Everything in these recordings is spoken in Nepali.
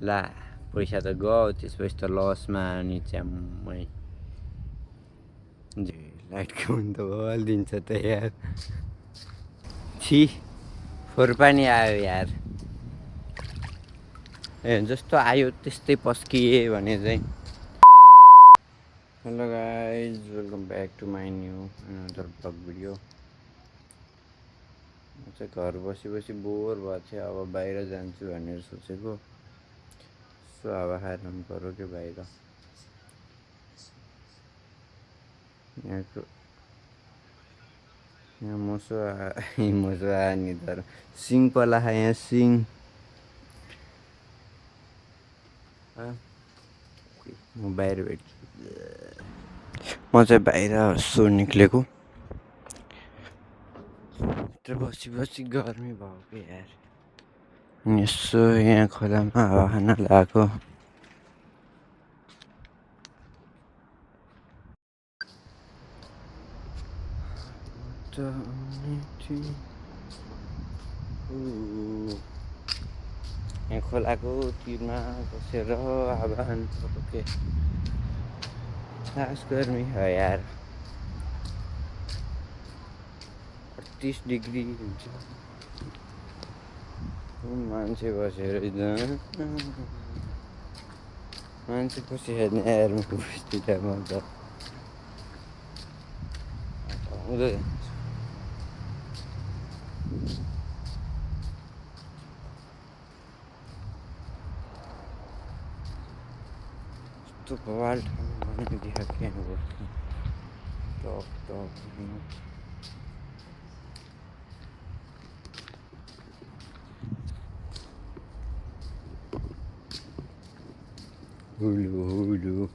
ला पैसा त गयो त्यसपछि त लसमा अनि च्याम्मै लाइटको पनि त बलिदिन्छ त यार छि फोहोर पानी आयो यार ए जस्तो आयो त्यस्तै पस्किए भने चाहिँ hello guys welcome back to my new another vlog video म चाहिँ घर बसी बसी बोर भएको थियो अब बाहिर जान्छु भनेर सोचेको सो हावा खाएर जानु पऱ्यो कि बाहिर यहाँको यहाँ मोसो मोसो आयो नि तर सिङ पला खा यहाँ सिङ म बाहिर भेट्छु म चाहिँ बाहिर यसो निक्लेको भित्र बसी बसी गर्मी भयो कि यार अनि यसो यहाँ खोलामा हावा खान लगाएको यहाँ खोलाको तिरमा बसेर हावा खानु पर्यो के खास गर्मी छ यार 38 डिग्री हुन्छ मान्छे बसेर मान्छे कसै हेर्ने यार म बस्तीमा त आउँदै यस्तो बवाल ठाउँमा बनाइदिएको क्या बस्नु टप टप हुलु हुलु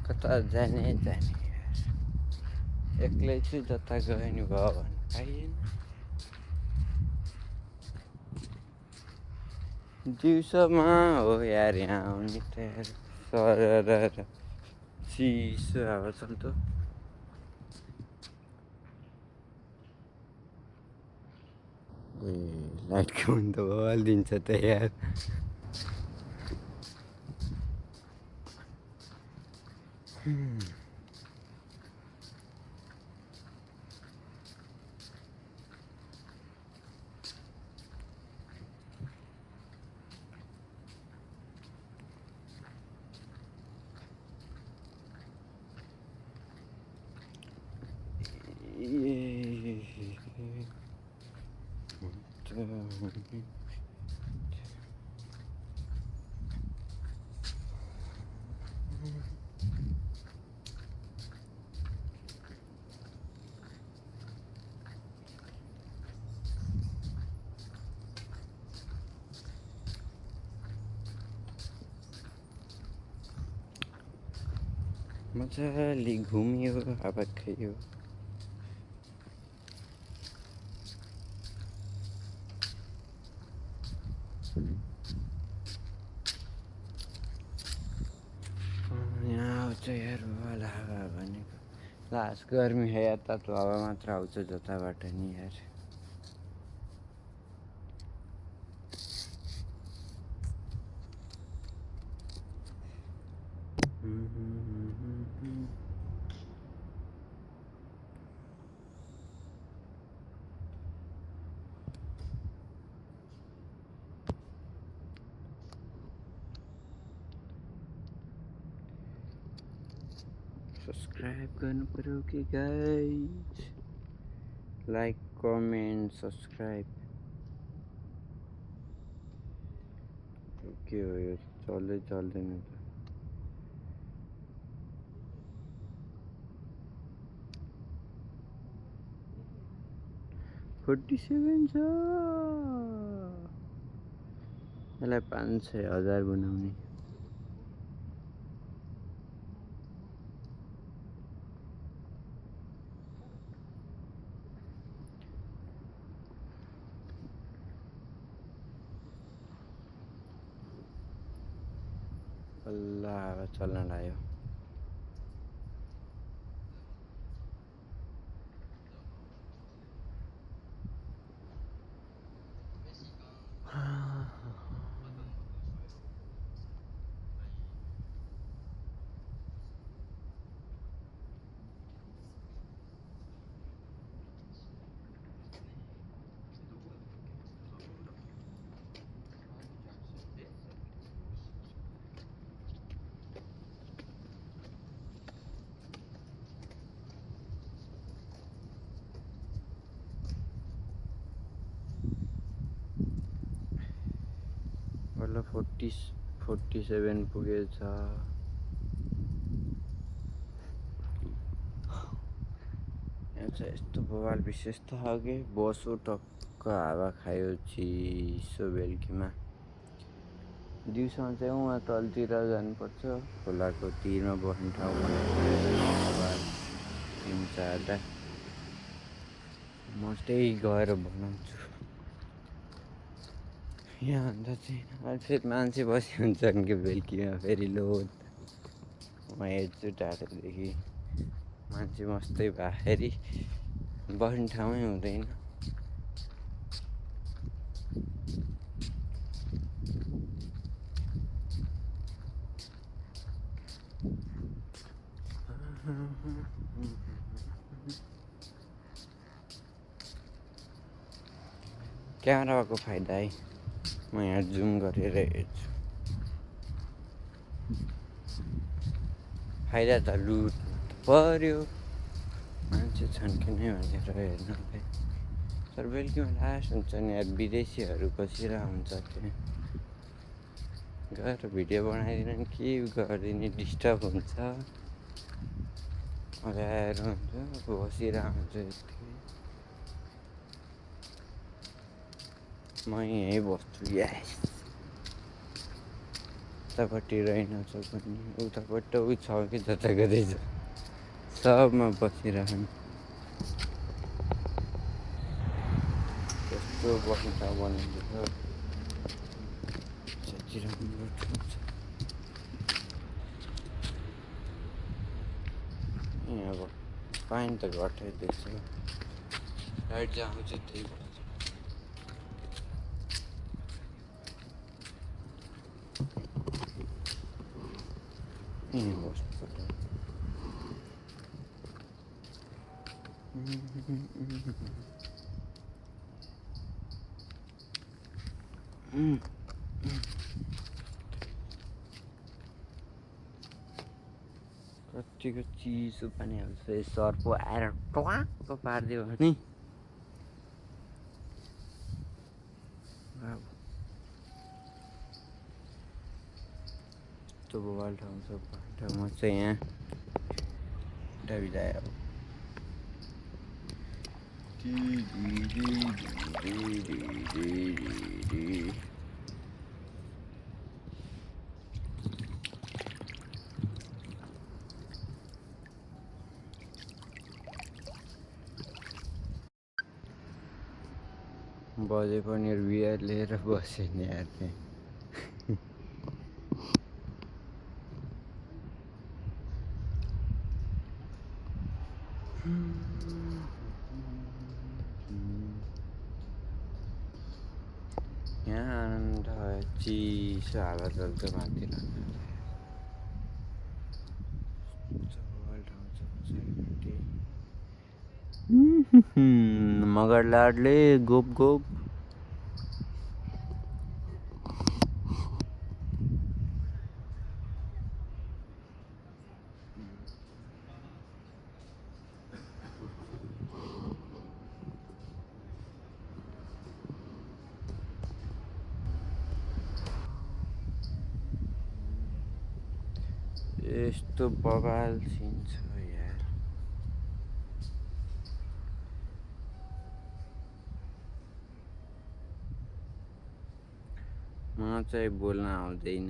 कता जाने जाने एक्लै चाहिँ जता गयो नि भयो भने पाइएन दिउँसोमा हो यार यहाँ आउने त यार सरर चिसो हावा चल्छ ए लाइटको पनि त बलिदिन्छ त यार मजाले घुम्यो हावा खायो यहाँ आउँछ यार वाला हावा भनेको लास्ट गर्मी है यार तातो हावा मात्र आउँछ जताबाट नि यार सब्सक्राइब गर्नु पर्यो कि गाइज लाइक कमेन्ट सब्सक्राइब के हो यो चल्दैन त 47 छ यसलाई 5-6 हजार बनाउने अल्लाह हावा चल्न लाग्यो बल्ल 47 पुगेछ यहाँ चाहिँ यस्तो बवाल विशेषता हो कि बसो टक्क हावा खायो चिसो बेलुकीमा दिउँसोमा चाहिँ उहाँ तलतिर जानुपर्छ खोलाको तिरमा बस्ने ठाउँ बनाएको 3-4 म त्यही गएर बनाउँछु यहाँ अन्त चाहिँ फेरि मान्छे बसी हुन्छन् कि बेलुकीमा फेरि लोड म हेर्छु टाढोदेखि मान्छे मस्तै भएखेरि बस्ने ठाउँै हुँदैन क्यामेराको फाइदा है म यहाँ जुम गरेर हेर्छु फाइदा त लुट पर्यो मान्छे छन् कि नै भनेर हेर्नलाई तर बेलुकीमा लास हुन्छ नि यार विदेशीहरू बसिरहेको हुन्छ त्यहाँ गएर भिडियो बनाइदिनु के गरिदिने डिस्टर्ब हुन्छ अगाएर हुन्छ बसिरहेको हुन्छ यतिकै म यहीँ बस्छु यास उतापट्टि रहेनछ पनि उतापट्टि उ छ कि जता गर्दैछ सबमा बसिरहनु कस्तो बस्ने ठाउँ बनाइदिन्छ अब पानी त घटाइदिएछ लाइट चाहिँ आउँछ त्यही यहीँ बस्नुपर्छ कतिको चिसो पानी हाल्छ सर्पो आएर ट्वाक्क पारिदियो भने यस्तो बवाल ठाउँ छ ठाउँमा चाहिँ यहाँ डाबी अब बजे पनि बियर लिएर बसेँ नि यार त्यहाँ यहाँ आनन्द चिसो हावा चल्छ माथि मगर लाडले गोप गोप यस्तो बवाल सिन छ यार म चाहिँ बोल्न आउँदैन।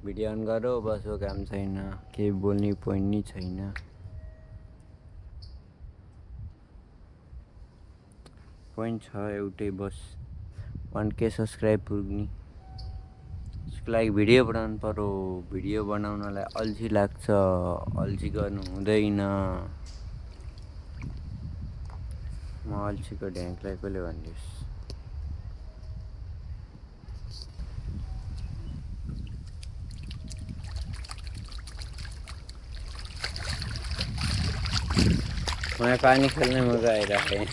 भिडियो अन गरो बसो काम छैन, केही बोल्ने पोइन्ट नै छैन। पोइन्ट छ एउटै, बस 1K सब्सक्राइब पुग्ने। त्यसको लागि भिडियो बनाउनु पर्यो। भिडियो बनाउनलाई अल्छी लाग्छ, अल्छी गर्नु हुँदैन। म अल्छीको ढ्याङ्कलाई कसले भनिदियोस्। मलाई पानी खेल्ने मजा आइरहेको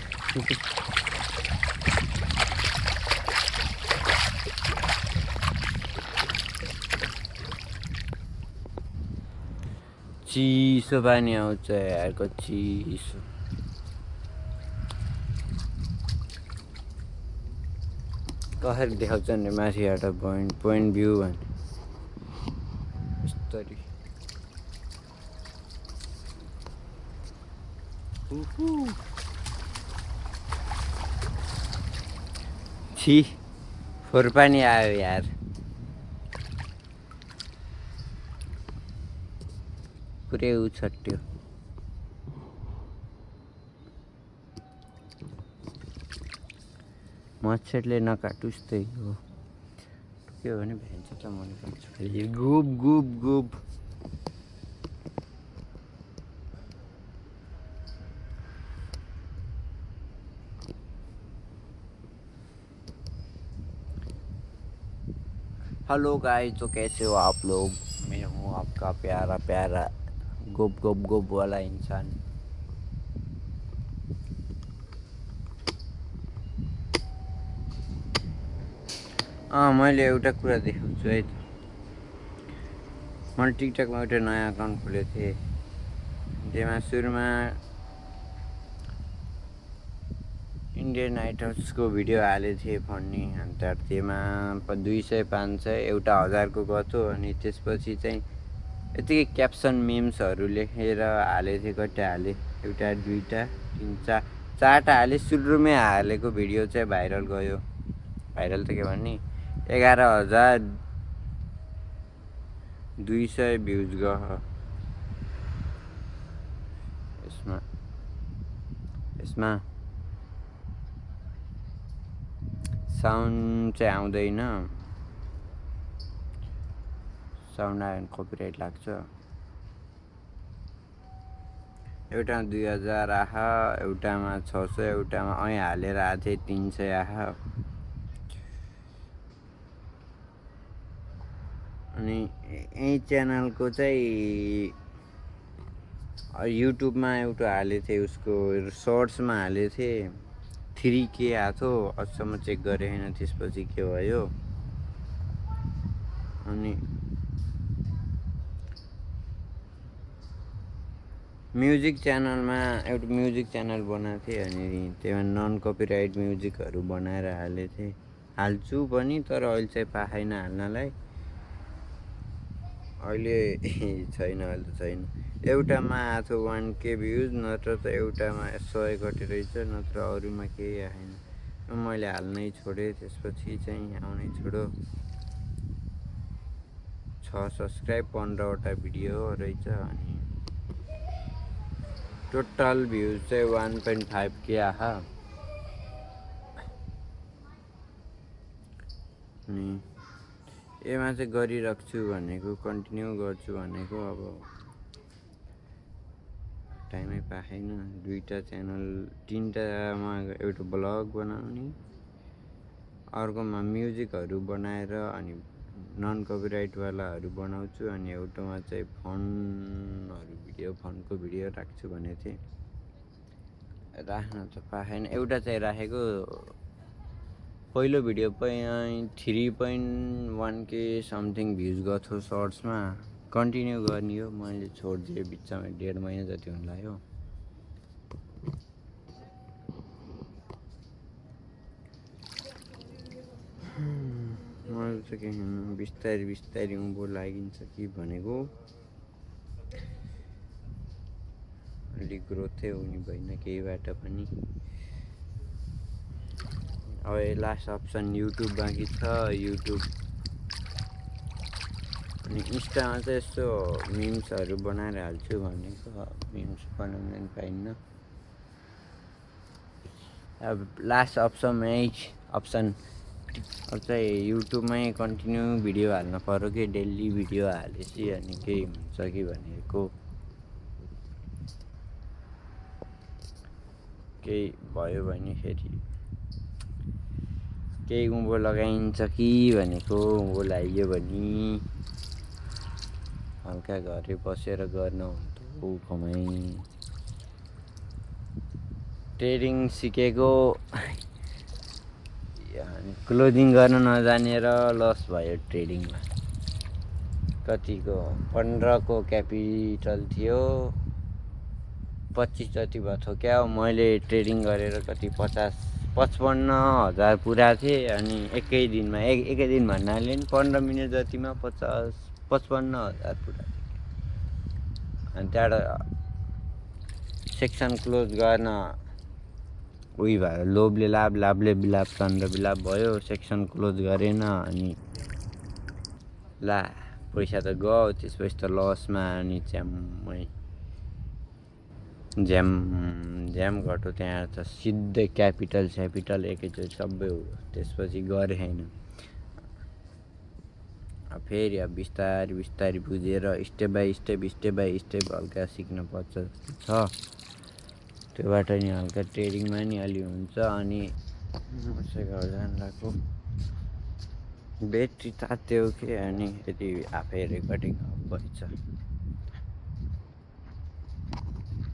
चिसो पानी आउँछ यारको, चिसो। कसरी देखाउँछन् रे माथिबाट पोइन्ट भ्यू भने यस्तरी। छि फोहोर पानी आयो यार। पुरै उछट्यो। मच्छरले नकाटुस् त्यही हो। के हो भने भ्यान्चेटलाई मन पर्छ। गुब गुब गुब। हेलो गाइस, तो कैसे हो आप लोग? मैं हूँ आपका प्यारा प्यारा गुब गुब गुब वाला इंसान। मैले एउटा कुरा देखाउँछु है त। मैले टिकटकमा एउटा नयाँ अकाउन्ट खोलेको थिएँ, जेमा सुरुमा इन्डियन आइडल्सको भिडियो हालेको थिएँ फन्नी। अन्त त्यसमा 200, 500 एउटा 1000को गर्थ्यो। अनि त्यसपछि चाहिँ यतिकै क्याप्सन मिम्सहरू लेखेर हालेको थिएँ। कति हालेँ? एउटा, दुईवटा, तिन, चारवटा हालेँ। सुरुमै हालेको भिडियो चाहिँ भाइरल गयो। भाइरल त के भन्ने, 11,200 भ्युज गयो। यसमा साउन्ड चाहिँ आउँदैन। साउन्ड आयो भने कपिराइट लाग्छ। एउटामा 2000 आह, एउटामा 600, एउटामा हालेर आएको थिएँ 300 आह। अनि यही च्यानलको चाहिँ युट्युबमा एउटा हालेको थिएँ, उसको सर्ट्समा हालेको थिएँ 3K आएको थियो। अझसम्म चेक गरेँ होइन त्यसपछि के भयो। अनि म्युजिक च्यानलमा एउटा म्युजिक च्यानल बनाएको थिएँ। अनि त्यसमा नन कपिराइट म्युजिकहरू बनाएर हालेको थिएँ। हाल्छु पनि, तर अहिले चाहिँ पाएन हाल्नलाई। अहिले छैन, अहिले त छैन। एउटामा आएको थियो 1K भ्युज, नत्र त एउटामा 100 घटे रहेछ, नत्र अरूमा केही आएन। मैले हाल्नै छोडेँ। त्यसपछि चाहिँ आउनै छोड्यो। 6 सब्सक्राइब, 15वटा भिडियो रहेछ। अनि टोटल भ्युज चाहिँ 1.5K आह। अनि यसमा चाहिँ गरिराख्छु भनेको, कन्टिन्यू गर्छु भनेको। अब टाइमै पाएन। 2टा च्यानल, 3टामा एउटा ब्लग बनाउने, अर्कोमा म्युजिकहरू बनाएर अनि नन कपिराइटवालाहरू बनाउँछु। अनि एउटामा चाहिँ फनको भिडियो राख्छु भनेको थिएँ। राख्न त पाएन। एउटा चाहिँ राखेको, पहिलो भिडियो पनि 3.1K समथिङ भ्युज गएको सर्ट्समा। कन्टिन्यू गर्ने हो, मैले छोडिदिएँ बिचमा। 1.5 महिना जति हुन लाग्यो। मैले त के बिस्तारै बिस्तारै उँभो लागिन्छ कि भनेको। अलिक ग्रोथै हुने भएन केहीबाट पनि। अब लास्ट अप्सन युट्युब बाँकी छ। युट्युब अनि इन्स्टामा चाहिँ यस्तो मिम्सहरू बनाएर हाल्छु भनेको, मिम्स बनाउन पाइन्न। अब लास्ट अप्सन अब चाहिँ युट्युबमै कन्टिन्यू भिडियो हाल्नु पऱ्यो कि डेली भिडियो हालेपछि अनि केही हुन्छ कि भनेको, केही भयो भने फेरि केही उँभो लगाइन्छ कि भनेको। उँभो लगाइयो भने हल्का घरै बसेर गर्न हुन्थ्यो कमाइ। ट्रेडिङ सिकेको क्लोजिङ गर्न नजानेर लस भयो ट्रेडिङमा। कतिको 15 को क्यापिटल थियो, 25 जति भयो थियो क्या। मैले ट्रेडिङ गरेर कति 55,000 पुरा थिएँ। अनि एकै दिन भन्नाले नि 15 मिनट जतिमा 55,000 पुरा थिएँ। अनि त्यहाँबाट सेक्सन क्लोज गर्न उही भयो, लोभले लाभले बिलाप चन्द्र बिलाप भयो। सेक्सन क्लोज गरेन अनि ला पैसा त गयो। त्यसपछि त लसमा अनि ज्याम घट्यो। त्यहाँ त सिधै क्यापिटल एकैचोटि सबै हो। त्यसपछि गरेँ छैन। फेरि अब बिस्तारै बुझेर स्टेप बाई स्टेप हल्का सिक्न पर्छ छ। त्योबाट नि हल्का ट्रेडिङमा नि अलि हुन्छ। अनि म चाहिँ घर जानु लाग्यो, ब्याट्री तात्यो कि अनि यति आफै रेकर्डिङ अफ भएछ।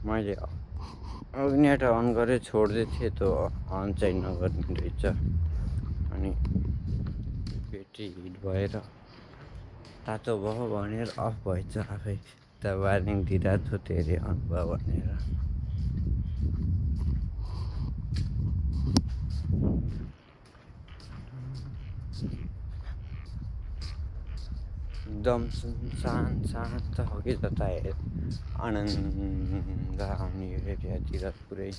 मैले अग्नेट अन गरेर छोड्दै थिएँ, त्यो अन चाहिँ नगर्ने रहेछ। अनि ब्याट्री हिट भएर तातो भयो भनेर अफ भएछ आफै। त वार्निङ दिइरहेको थियो धेरै अन भयो भनेर। एकदम सुनसान शान्त हो कि जता आनन्द आउने एरियातिर पुरै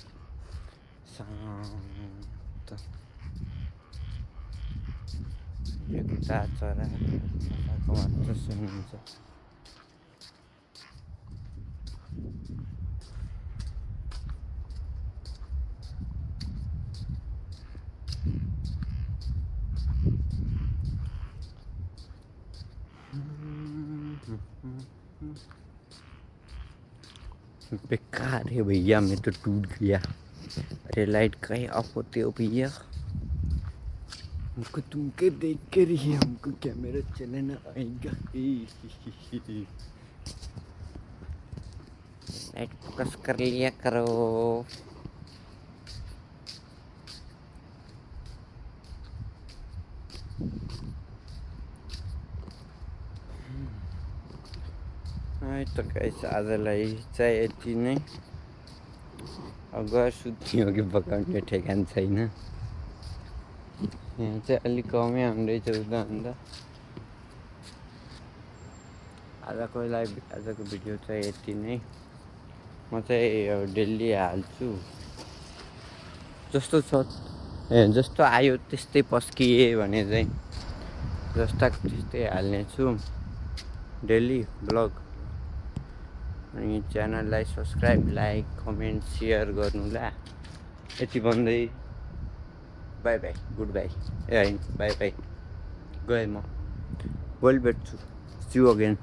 शान्त। एउटा चराको मात्र सुनिन्छ। बेकार है भैया, मैं तो टूट गया। अरे लाइट कहीं ऑफ होते हो भैया? हमको तुमके देख कर ही हमको कैमरा चलाना आएगा। लाइट फोकस कर लिया करो। त गाइस आजलाई चाहिँ यति नै। अब गएर सुत्ने हो कि पकाउने ठेगान छैन। यहाँ चाहिँ अलिक कमै आउँदैछ उता अन्त। आजको भिडियो चाहिँ यति नै। म चाहिँ डेली हाल्छु, जस्तो आयो त्यस्तै पस्किए भने चाहिँ जस्ताको त्यस्तै हाल्नेछु डेली ब्लग। अनि च्यानललाई सब्सक्राइब, लाइक, कमेन्ट, सेयर गर्नुला। यति भन्दै bye bye, good bye. Bye bye, गएँ म। भोलि भेट्छु। See you again.